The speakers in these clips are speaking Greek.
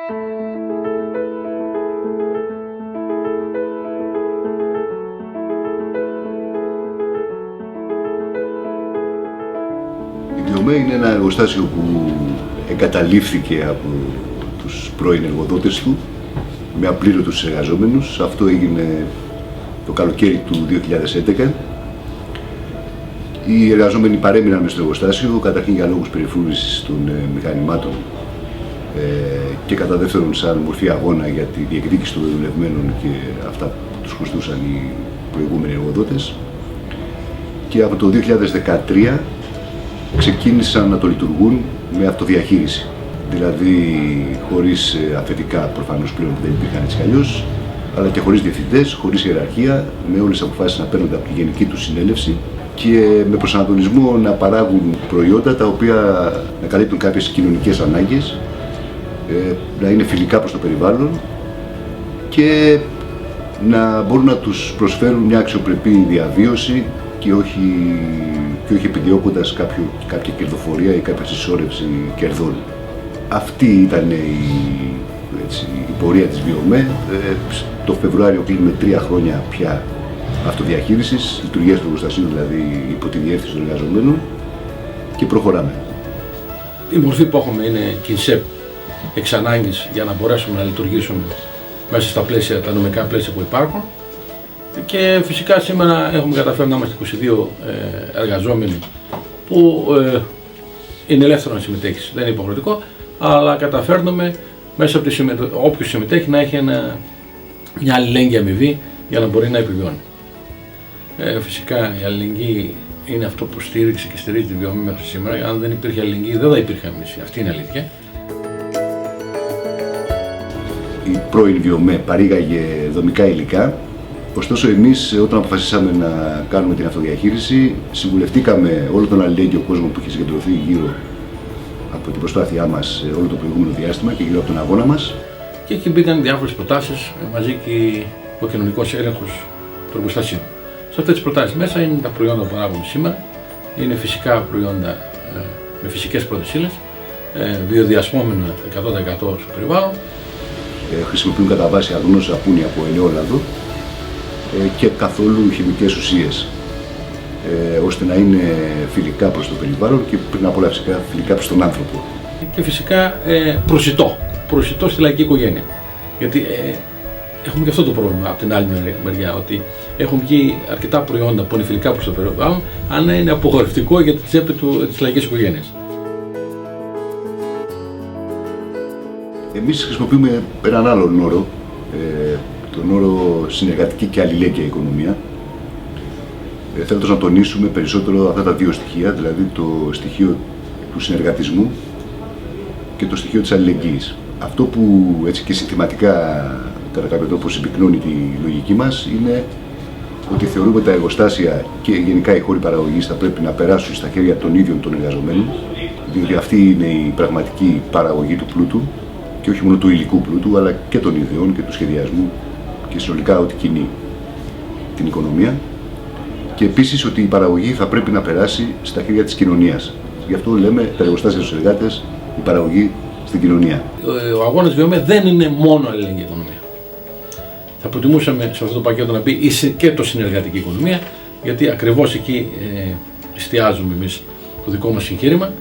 Η Βιομέ είναι ένα εργοστάσιο που εγκαταλείφθηκε από τους πρώην εργοδότες του με απλήρωτους εργαζόμενους. Αυτό έγινε το καλοκαίρι του 2011. Οι εργαζόμενοι παρέμειναν μες στο εργοστάσιο, καταρχήν για λόγους περιφρούρησης των μηχανημάτων και κατά δεύτερον σαν μορφή αγώνα για τη διεκδίκηση των δουλευμένων και αυτά που τους χρωστούσαν οι προηγούμενοι εργοδότες. Και από το 2013 ξεκίνησαν να το λειτουργούν με αυτοδιαχείριση. Δηλαδή χωρίς αφεντικά, προφανώς πλέον δεν υπήρχαν έτσι κι αλλιώς, αλλά και χωρίς διευθυντές, χωρίς ιεραρχία, με όλες τις αποφάσεις να παίρνονται από τη γενική του συνέλευση και με προσανατολισμό να παράγουν προϊόντα τα οποία να καλύπτουν κάποιες κοινωνικές ανάγκες, να είναι φιλικά προς το περιβάλλον και να μπορούν να τους προσφέρουν μια αξιοπρεπή διαβίωση και όχι επιδιώκοντας κάποια κερδοφορία ή κάποια συσσόρευση κερδών. Αυτή ήταν η πορεία της Βιομέ. Το Φεβρουάριο κλείνουμε 3 χρόνια πια αυτοδιαχείρισης, λειτουργίας του εργοστασίου δηλαδή υπό τη διεύθυνση των εργαζομένων και προχωράμε. Η μορφή που έχουμε είναι ΚΙΝΣΕΠ εξ ανάγκης για να μπορέσουμε να λειτουργήσουμε μέσα στα πλαίσια, τα νομικά πλαίσια που υπάρχουν. Και φυσικά σήμερα έχουμε καταφέρει να είμαστε 22 εργαζόμενοι που είναι ελεύθερο να συμμετέχει, δεν είναι υποχρεωτικό, αλλά καταφέρνουμε μέσα από όποιος συμμετέχει να έχει μια αλληλέγγυη αμοιβή για να μπορεί να επιβιώνει. Φυσικά η αλληλεγγύη είναι αυτό που στήριξε και στηρίζει τη Βιομέ μέχρι σήμερα. Αν δεν υπήρχε αλληλεγγύη δεν θα υπήρχε εμείς. Αυτή είναι η αλήθεια. Η πρώην Βιομέ παρήγαγε δομικά υλικά. Ωστόσο, εμείς όταν αποφασίσαμε να κάνουμε την αυτοδιαχείριση, συμβουλευτήκαμε όλο τον αλληλέγγυο κόσμο που είχε συγκεντρωθεί γύρω από την προσπάθειά μας όλο το προηγούμενο διάστημα και γύρω από τον αγώνα μας. Και εκεί μπήκαν διάφορες προτάσεις μαζί και ο κοινωνικός έλεγχος του εργοστασίου. Σε αυτές τις προτάσεις μέσα είναι τα προϊόντα που παράγουμε σήμερα, είναι φυσικά προϊόντα με φυσικές πρώτες ύλες, βιοδιασπόμενα 100% στο περιβάλλον. Χρησιμοποιούν κατά βάση αγνό σαπούνι από ελαιόλαδο και καθόλου χημικές ουσίες, ώστε να είναι φιλικά προς το περιβάλλον και πριν απ' όλα φυσικά φιλικά προς τον άνθρωπο. Και φυσικά προσιτό στη λαϊκή οικογένεια. Γιατί έχουμε και αυτό το πρόβλημα από την άλλη μεριά, ότι έχουν βγει αρκετά προϊόντα που είναι φιλικά προς το περιβάλλον, αν είναι απογορευτικό για τη τσέπη της λαϊκής οικογένειας. Εμείς χρησιμοποιούμε έναν άλλον όρο, τον όρο συνεργατική και αλληλέγγυα οικονομία, θέλοντας να τονίσουμε περισσότερο αυτά τα δύο στοιχεία, δηλαδή το στοιχείο του συνεργατισμού και το στοιχείο της αλληλεγγύης. Αυτό που έτσι και συνθηματικά κατά κάποιο τρόπο συμπυκνώνει τη λογική μας είναι ότι θεωρούμε τα εργοστάσια και γενικά οι χώροι παραγωγής θα πρέπει να περάσουν στα χέρια των ίδιων των εργαζομένων, διότι αυτή είναι η πραγματική παραγωγή του πλούτου και όχι μόνο του υλικού πλούτου, αλλά και των ιδεών και του σχεδιασμού και συνολικά ό,τι κινεί την οικονομία. Και επίσης ότι η παραγωγή θα πρέπει να περάσει στα χέρια της κοινωνίας. Γι' αυτό λέμε τα εργοστάσια στους εργάτες, η παραγωγή στην κοινωνία. Ο αγώνας Βιομέ δεν είναι μόνο αλληλεγγύη οικονομία. Θα προτιμούσαμε σε αυτό το πακέτο να μπει και το συνεργατική οικονομία, γιατί ακριβώς εκεί εστιάζουμε εμείς το δικό μας εγχείρημα.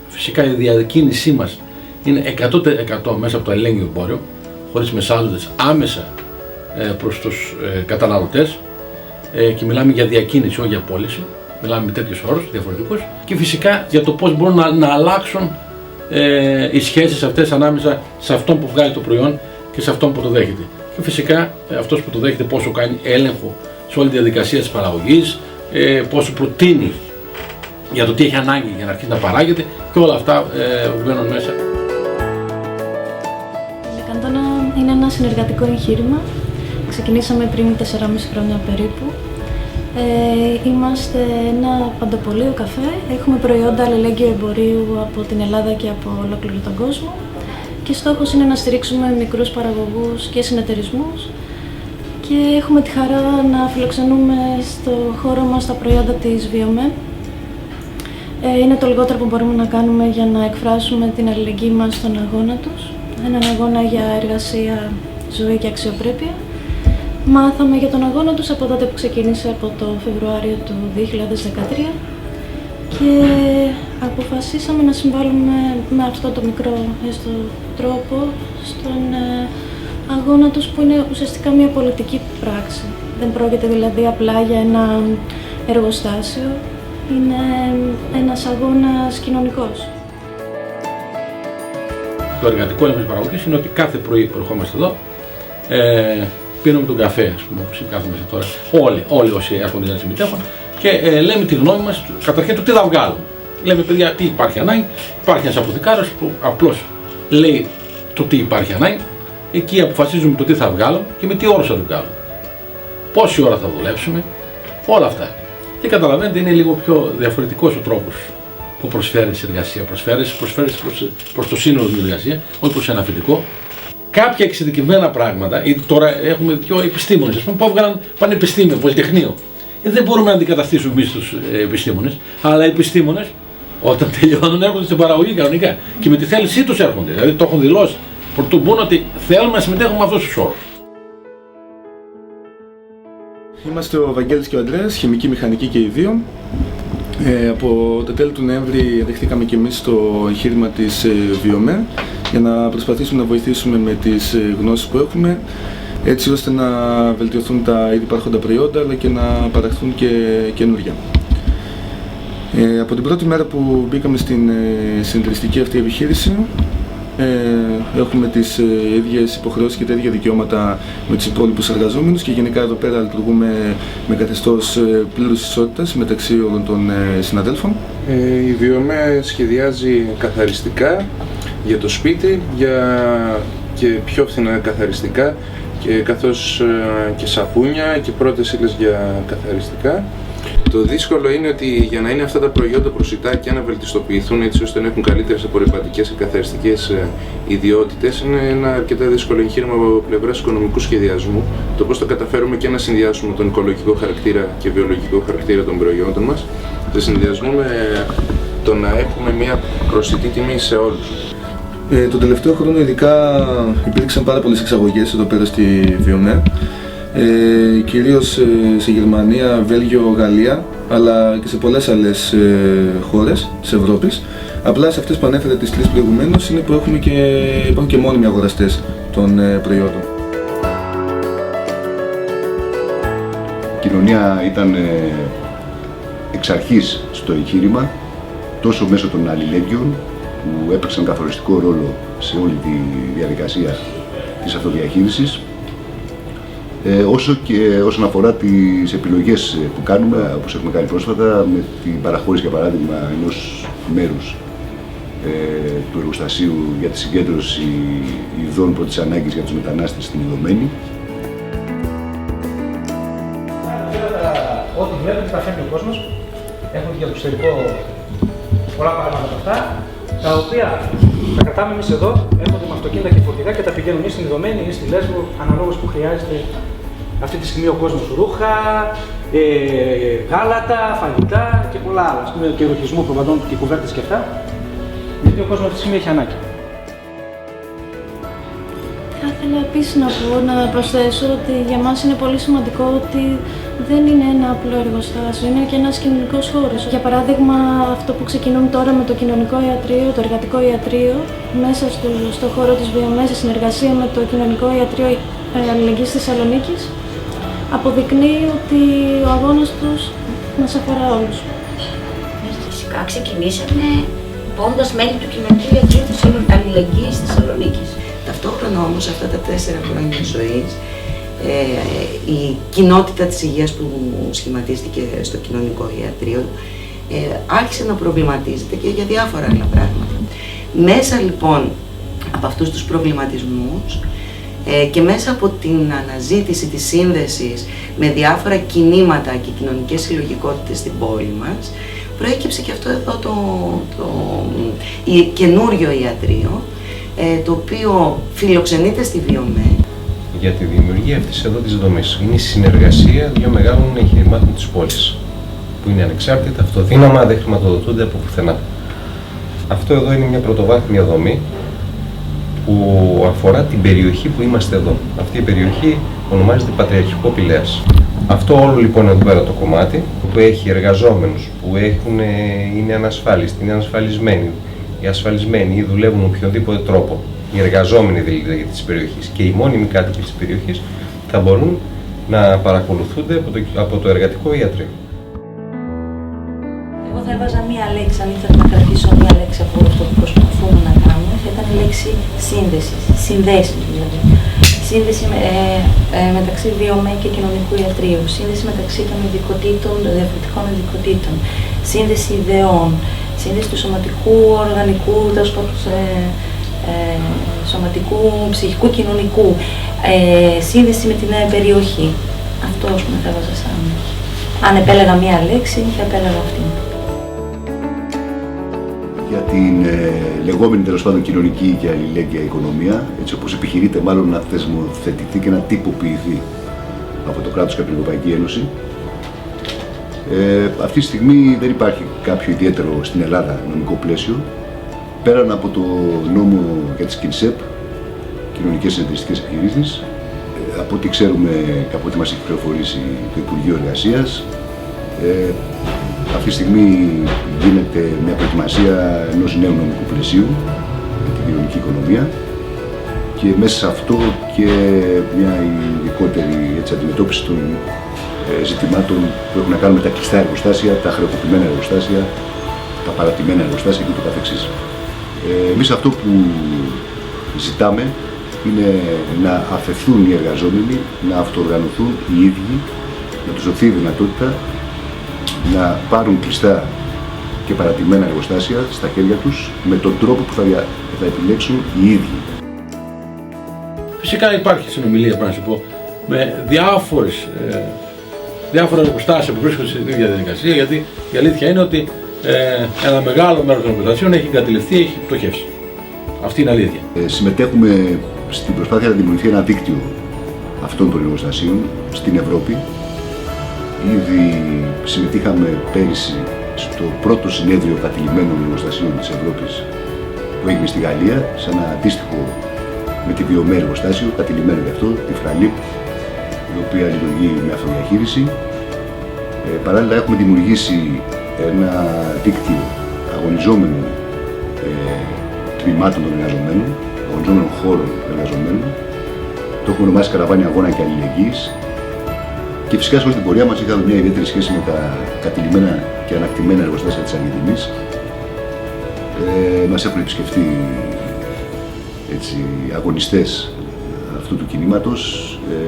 Φυσικά η διακίνησή μας είναι 100% μέσα από το αλληλέγγυο εμπόριο, χωρίς μεσάζοντες, άμεσα προς τους καταναλωτές, και μιλάμε για διακίνηση, όχι για πώληση. Μιλάμε με τέτοιους όρους διαφορετικούς και φυσικά για το πώς μπορούν να αλλάξουν οι σχέσεις αυτές ανάμεσα σε αυτόν που βγάλει το προϊόν και σε αυτόν που το δέχεται. Και φυσικά αυτός που το δέχεται πόσο κάνει έλεγχο σε όλη τη διαδικασία της παραγωγής, πόσο προτείνει για το τι έχει ανάγκη για να αρχίσει να παράγεται και όλα αυτά βγαίνουν μέσα. Η Λεκαντόνα είναι ένα συνεργατικό εγχείρημα. Ξεκινήσαμε πριν 4,5 χρόνια περίπου. Είμαστε ένα παντοπωλείο καφέ. Έχουμε προϊόντα αλληλέγγυου εμπορίου από την Ελλάδα και από ολόκληρο τον κόσμο. Και στόχος είναι να στηρίξουμε μικρούς παραγωγούς και συνεταιρισμούς. Και έχουμε τη χαρά να φιλοξενούμε στο χώρο μας τα προϊόντα της Βιομέ. Είναι το λιγότερο που μπορούμε να κάνουμε για να εκφράσουμε την αλληλεγγύη μας στον αγώνα τους. έναν αγώνα για εργασία, ζωή και αξιοπρέπεια. Μάθαμε για τον αγώνα τους από τότε που ξεκίνησε από το Φεβρουάριο του 2013 και αποφασίσαμε να συμβάλλουμε με αυτό το μικρό έστω τρόπο στον αγώνα τους, που είναι ουσιαστικά μια πολιτική πράξη. Δεν πρόκειται δηλαδή απλά για ένα εργοστάσιο, είναι ένας αγώνας κοινωνικός. Το εργατικό έλεγχο της παραγωγής είναι ότι κάθε πρωί που ερχόμαστε εδώ, πίνουμε τον καφέ, ας πούμε, όπως κάθομαστε τώρα, όλοι όσοι έρχονται να συμμετέχουν, και λέμε τη γνώμη μας, καταρχήν το τι θα βγάλουμε. Λέμε, παιδιά, τι υπάρχει ανάγκη. Υπάρχει ένας αποθηκάριος που απλώς λέει το τι υπάρχει ανάγκη. Εκεί αποφασίζουμε το τι θα βγάλουμε και με τι όρους θα το βγάλουμε. Πόση ώρα θα δουλέψουμε, όλα αυτά. Και καταλαβαίνετε, είναι λίγο πιο διαφορετικός ο τρόπος που προσφέρεις εργασία. Προσφέρεις προς το σύνολο την εργασία, όχι προς ένα αφεντικό. Κάποια εξειδικευμένα πράγματα, τώρα έχουμε δύο επιστήμονες, ας πούμε, που έβγαλαν πανεπιστήμιο, πολυτεχνείο. Δεν μπορούμε να αντικαταστήσουμε εμείς τους επιστήμονες, αλλά οι επιστήμονες όταν τελειώνουν έρχονται στην παραγωγή κανονικά και με τη θέλησή τους έρχονται. Δηλαδή το έχουν δηλώσει πρωτού μπουν ότι θέλουμε να συμμετέχουμε με αυτούς τους όρους. Είμαστε ο Βαγγέλης και ο Ανδρέας, χημική μηχανική και οι δύο. Από τα τέλη του Νοέμβρη δεχτήκαμε και εμείς το εγχείρημα της ΒΙΟΜΕ για να προσπαθήσουμε να βοηθήσουμε με τις γνώσεις που έχουμε, έτσι ώστε να βελτιωθούν τα ήδη υπάρχοντα προϊόντα αλλά και να παραχθούν και καινούργια. Από την πρώτη μέρα που μπήκαμε στην συνεταιριστική αυτή επιχείρηση, έχουμε τις ίδιες υποχρεώσεις και τα ίδια δικαιώματα με τους υπόλοιπους εργαζόμενους και γενικά εδώ πέρα λειτουργούμε με καθεστώς πλήρους ισότητας μεταξύ όλων των συναδέλφων. Η ΒΙΟΜΕ σχεδιάζει καθαριστικά για το σπίτι και πιο φθηνά καθαριστικά, και καθώς και σαπούνια και πρώτες ύλες για καθαριστικά. Το δύσκολο είναι ότι για να είναι αυτά τα προϊόντα προσιτά και να βελτιστοποιηθούν έτσι ώστε να έχουν καλύτερες απορριπαντικές και καθαριστικές ιδιότητες, είναι ένα αρκετά δύσκολο εγχείρημα από πλευράς οικονομικού σχεδιασμού. Το πώς θα καταφέρουμε και να συνδυάσουμε τον οικολογικό χαρακτήρα και βιολογικό χαρακτήρα των προϊόντων μας, σε συνδυασμό με το να έχουμε μια προσιτή τιμή σε όλους. Τον τελευταίο χρόνο ειδικά υπήρξαν πάρα πολλές εξαγωγές εδώ πέρα στη ΒΙΟΜΕ, κυρίως σε Γερμανία, Βέλγιο, Γαλλία, αλλά και σε πολλές άλλες χώρες της Ευρώπης. Απλά σε αυτές που ανέφερα τις τρεις προηγουμένως είναι που υπάρχουν και μόνιμοι αγοραστές των προϊόντων. Η κοινωνία ήταν εξ αρχής στο εγχείρημα, τόσο μέσω των αλληλέγγυων που έπαιξαν καθοριστικό ρόλο σε όλη τη διαδικασία της αυτοδιαχείρισης, όσο και όσον αφορά τις επιλογές που κάνουμε, όπως έχουμε κάνει πρόσφατα, με την παραχώρηση, για παράδειγμα, ενός μέρους του εργοστασίου για τη συγκέντρωση ειδών πρώτης ανάγκης για τους μετανάστες στην Ιδωμένη. Ό,τι βλέπετε τα φέρνει ο κόσμος. Έχουμε και για το εξωτερικό πολλά πράγματα από αυτά, τα οποία τα κρατάμε εμείς εδώ, έρχονται με αυτοκίνητα και φορτηγά και τα πηγαίνουν ή στην Ιδωμένη ή στη Λέσβο, αναλόγως που χρειάζεται αυτή τη στιγμή ο κόσμος, ρούχα, γάλατα, φαγητά και πολλά άλλα. Ας πούμε, και ρουχισμό προβατών και κουβέρτες και αυτά, γιατί ο κόσμος αυτή τη στιγμή έχει ανάγκη. Θα ήθελα επίσης να προσθέσω ότι για μας είναι πολύ σημαντικό ότι δεν είναι ένα απλό εργοστάσιο, είναι και ένας κοινωνικός χώρος. Για παράδειγμα, αυτό που ξεκινούν τώρα με το κοινωνικό ιατρείο, το εργατικό ιατρείο, μέσα στο χώρο της ΒΙΟΜΕ, σε συνεργασία με το κοινωνικό ιατρείο Αλληλεγγύης της Θεσσαλονίκης, αποδεικνύει ότι ο αγώνας τους μας αφορά όλους. Φυσικά ξεκινήσαμε πόντας μέλη του κοινωνικού ιατρείου της Αλληλεγγύης της Θεσσαλονίκης. Ταυτόχρονα όμως αυτά τα 4 χρόνια ζωής, η κοινότητα της υγείας που σχηματίστηκε στο κοινωνικό ιατρείο άρχισε να προβληματίζεται και για διάφορα άλλα πράγματα. Μέσα λοιπόν από αυτούς τους προβληματισμούς και μέσα από την αναζήτηση της σύνδεσης με διάφορα κινήματα και κοινωνικές συλλογικότητες στην πόλη μας, προέκυψε και αυτό εδώ το καινούριο ιατρείο, το οποίο φιλοξενείται στη ΒΙΟΜΕ. Για τη δημιουργία αυτής εδώ της δομής. Είναι η συνεργασία δύο μεγάλων εγχειρημάτων της πόλης, που είναι ανεξάρτητα, αυτοδύναμα, δεν χρηματοδοτούνται από πουθενά. Αυτό εδώ είναι μια πρωτοβάθμια δομή που αφορά την περιοχή που είμαστε εδώ. Αυτή η περιοχή ονομάζεται Πατριαρχικό Πηλέας. Αυτό όλο λοιπόν εδώ πέρα το κομμάτι που έχει εργαζόμενους που είναι ανασφάλιστοι, είναι ανασφαλισμένοι, οι ασφαλισμένοι ή δουλεύουν με οποιονδήποτε τρόπο, οι εργαζόμενοι δηλαδή της περιοχής και οι μόνιμοι κάτοικοι της περιοχής θα μπορούν να παρακολουθούνται από το εργατικό ιατρείο. Εγώ θα έβαζα μία λέξη, αν ήθελα να κρατήσω μία λέξη από αυτό που προσπαθούμε να κάνουμε, θα ήταν η λέξη σύνδεσης, συνδέσεις δηλαδή. Σύνδεση μεταξύ βιομέ και κοινωνικού ιατρείου, σύνδεση μεταξύ των ειδικοτήτων, των διαφορετικών ειδικοτήτων, σύνδεση ιδεών, σύνδεση του σωματικού, οργανικού, σωματικού, ψυχικού, κοινωνικού, σύνδεση με την περιοχή. Αυτό θα έβαζα σαν. Αν επέλεγα μία λέξη, θα επέλεγα αυτή. Για την λεγόμενη τέλος πάντων κοινωνική και αλληλέγγυα οικονομία, έτσι όπως επιχειρείται μάλλον να θεσμοθετηθεί και να τυποποιηθεί από το κράτος και από την Ευρωπαϊκή Ένωση. Αυτή τη στιγμή δεν υπάρχει κάποιο ιδιαίτερο στην Ελλάδα νομικό πλαίσιο, πέραν από το νόμο για τις ΚΙΝΣΕΠ, κοινωνικές συνεταιριστικές επιχειρήσεις, από ό,τι ξέρουμε και από ό,τι μας έχει πληροφορήσει το Υπουργείο Εργασίας. Αυτή τη στιγμή γίνεται μια προετοιμασία ενός νέου νομικού πλαισίου για την κοινωνική οικονομία και μέσα σε αυτό και μια ειδικότερη αντιμετώπιση των ζητημάτων που έχουν να κάνουν με τα κλειστά εργοστάσια, τα χρεοκοπημένα εργοστάσια, τα παρατημένα εργοστάσια και ούτω καθεξής. Εμείς αυτό που ζητάμε είναι να αφαιθούν οι εργαζόμενοι, να αυτοοργανωθούν οι ίδιοι, να τους δοθεί η δυνατότητα να πάρουν κλειστά και παρατημένα εργοστάσια στα χέρια τους με τον τρόπο που θα επιλέξουν οι ίδιοι. Φυσικά υπάρχει συνομιλία, πρέπει να σου πω, με διάφορα εργοστάσια που βρίσκονται στην ίδια διαδικασία, γιατί η αλήθεια είναι ότι ένα μεγάλο μέρος των εργοστασίων έχει εγκαταλειφθεί, έχει πτωχεύσει. Αυτή είναι αλήθεια. Συμμετέχουμε στην προσπάθεια να δημιουργηθεί ένα δίκτυο αυτών των εργοστασίων στην Ευρώπη. Ήδη συμμετείχαμε πέρυσι στο πρώτο συνέδριο κατηλημμένων εργοστασίων της Ευρώπης που έγινε στη Γαλλία, σε ένα αντίστοιχο με τη βιομέ εργοστάσιο, κατηλημμένο γι' αυτό, τη Φραλίπ, η οποία λειτουργεί με αυτοδιαχείριση. Παράλληλα έχουμε δημιουργήσει ένα δίκτυο αγωνιζόμενων τμήματων των εργαζομένων, αγωνιζόμενων χώρων εργαζομένων. Το έχουμε ονομάσει Καραβάνι Αγώνα και Αλληλεγγύης. Και φυσικά σε όλη την πορεία μας είχαμε μια ιδιαίτερη σχέση με τα κατηλημμένα και ανακτημένα εργοστάσια της Αργεντινής. Μας έχουν επισκεφτεί αγωνιστές αυτού του κινήματος.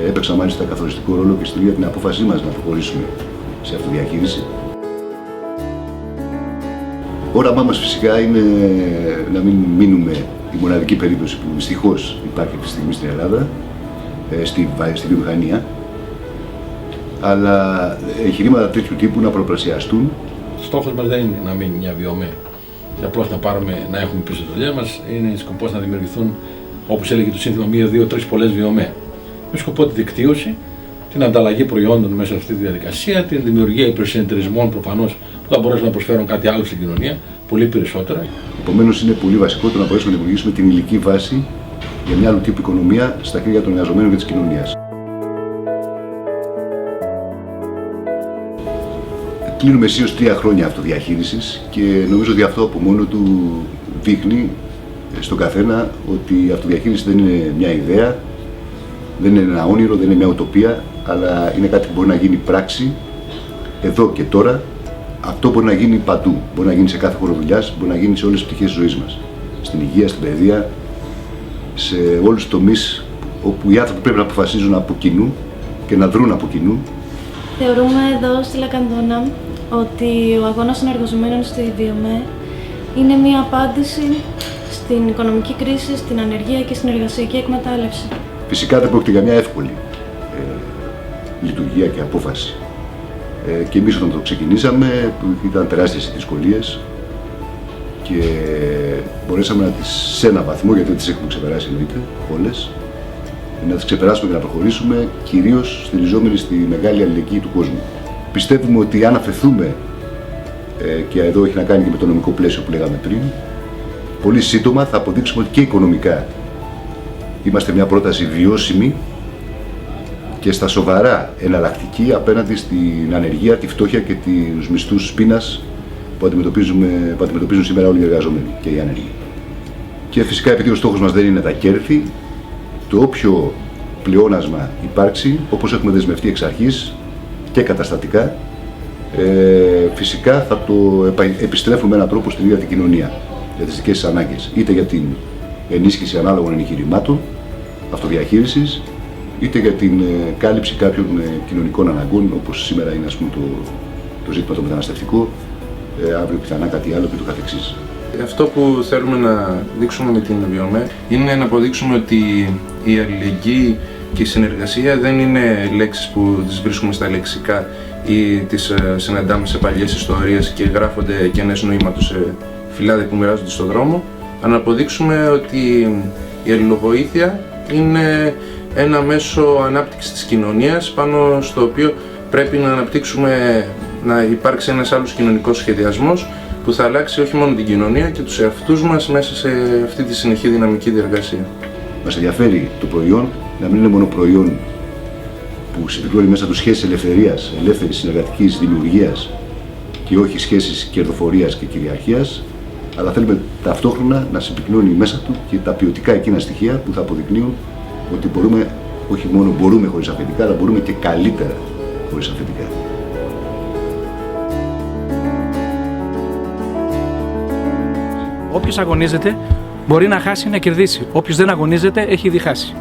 Έπαιξαν μάλιστα καθοριστικό ρόλο και στην ίδια την απόφασή μας να προχωρήσουμε σε αυτοδιαχείριση. Όραμά μας φυσικά είναι να μην μείνουμε η μοναδική περίπτωση που δυστυχώς υπάρχει αυτή τη στιγμή στην Ελλάδα, στη βιομηχανία, αλλά εγχειρήματα τέτοιου τύπου να προπλασιαστούν. Στόχος μας δεν είναι να μείνει μια βιομέ και απλώς να έχουμε πίσω τη δουλειά μας. Είναι σκοπός να δημιουργηθούν, όπως έλεγε το σύνθημα, 1, 2, 3 πολλές βιομέ. Με σκοπό τη δικτύωση, την ανταλλαγή προϊόντων μέσα σε αυτή τη διαδικασία, την δημιουργία υπερσυνεταιρισμών προφανώς που θα μπορέσουν να προσφέρουν κάτι άλλο στην κοινωνία, πολύ περισσότερα. Επομένως, είναι πολύ βασικό το να μπορέσουμε να δημιουργήσουμε την υλική βάση για μια άλλου τύπου οικονομία στα χέρια των εργαζομένων και της κοινωνίας. Κλείνουμε αισίως 3 χρόνια αυτοδιαχείρισης και νομίζω ότι αυτό από μόνο του δείχνει στον καθένα ότι η αυτοδιαχείριση δεν είναι μια ιδέα, δεν είναι ένα όνειρο, δεν είναι μια ουτοπία, αλλά είναι κάτι που μπορεί να γίνει πράξη εδώ και τώρα. Αυτό μπορεί να γίνει παντού. Μπορεί να γίνει σε κάθε χώρο δουλειάς, μπορεί να γίνει σε όλες τις πτυχές της ζωής μας. Στην υγεία, στην παιδεία, σε όλους τους τομείς όπου οι άνθρωποι πρέπει να αποφασίζουν από κοινού και να δρουν από κοινού. Θεωρούμε εδώ στη Λακανδόνα ότι ο αγώνας των εργαζομένων στη βιομέ είναι μια απάντηση στην οικονομική κρίση, στην ανεργία και στην εργασιακή εκμετάλλευση. Φυσικά δεν πρόκειται για μια εύκολη λειτουργία και απόφαση. Και εμείς όταν το ξεκινήσαμε ήταν τεράστιες οι δυσκολίες και μπορέσαμε να τις σε έναν βαθμό, γιατί δεν τις έχουμε ξεπεράσει εννοείται όλες, να τις ξεπεράσουμε και να προχωρήσουμε, κυρίως στηριζόμενοι στη μεγάλη αλληλεγγύη του κόσμου. Πιστεύουμε ότι αν αφαιθούμε, και εδώ έχει να κάνει και με το νομικό πλαίσιο που λέγαμε πριν, πολύ σύντομα θα αποδείξουμε ότι και οικονομικά Είμαστε μια πρόταση βιώσιμη και στα σοβαρά εναλλακτική απέναντι στην ανεργία, τη φτώχεια και τους μισθούς πείνας που αντιμετωπίζουν σήμερα όλοι οι εργαζόμενοι και οι άνεργοι. Και φυσικά, επειδή ο στόχος μας δεν είναι τα κέρδη, το όποιο πλεόνασμα υπάρξει, όπως έχουμε δεσμευτεί εξ αρχής και καταστατικά, φυσικά θα το επιστρέφουμε με έναν τρόπο στην ίδια την κοινωνία για τις δικές της ανάγκες, είτε για την ενίσχυση ανάλογων εγχειρημάτων αυτοδιαχείρισης, είτε για την κάλυψη κάποιων κοινωνικών αναγκών, όπως σήμερα είναι, ας πούμε, το ζήτημα το μεταναστευτικό, αύριο πιθανά κάτι άλλο και το καθεξής. Αυτό που θέλουμε να δείξουμε με την Βιομέ είναι να αποδείξουμε ότι η αλληλεγγύη και η συνεργασία δεν είναι λέξεις που τις βρίσκουμε στα λεξικά ή τις συναντάμε σε παλιές ιστορίες και γράφονται κενές νοήματος σε φυλάδια που μοιράζονται στον δρόμο, αλλά να αποδείξουμε ότι η αλληλοβοήθεια είναι ένα μέσο ανάπτυξης της κοινωνίας πάνω στο οποίο πρέπει να αναπτύξουμε, να υπάρξει ένας άλλος κοινωνικός σχεδιασμός που θα αλλάξει όχι μόνο την κοινωνία και τους εαυτούς μας μέσα σε αυτή τη συνεχή δυναμική διεργασία. Μας ενδιαφέρει το προϊόν να μην είναι μόνο προϊόν που συμπληρώνει μέσα του σχέσεις ελευθερίας, ελεύθερης συνεργατικής δημιουργίας και όχι σχέσεις κερδοφορίας και κυριαρχίας, αλλά θέλουμε ταυτόχρονα να συμπυκνώνει μέσα του και τα ποιοτικά εκείνα στοιχεία που θα αποδεικνύουν ότι μπορούμε, όχι μόνο μπορούμε χωρίς αφεντικά, αλλά μπορούμε και καλύτερα χωρίς αφεντικά. Όποιος αγωνίζεται μπορεί να χάσει ή να κερδίσει. Όποιος δεν αγωνίζεται έχει ήδη χάσει.